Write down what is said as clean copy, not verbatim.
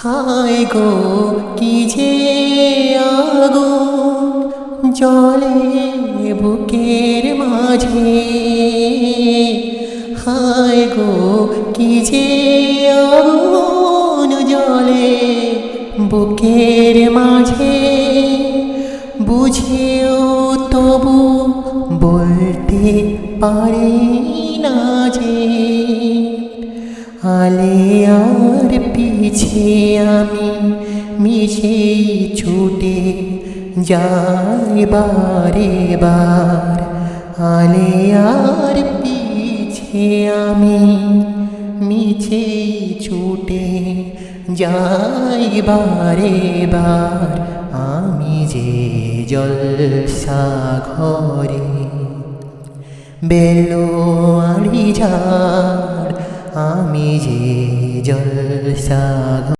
হায় গো কি যে আগুন জ্বলে বুকের মাঝে, হায় গো কি যে আগুন জ্বলে বুকের মাঝে, বুঝেও তবু বলতে পারি না যে আলেয়ার পিছে আমি মিশেই ছুটে যাই বারে বার। আলেয়ার পিছে আমি মিছেই ছুটে যাই বারে বার। আমি যে জলসা ঘরে বেলোয়ারি ঝাড়, আমি যে জলসা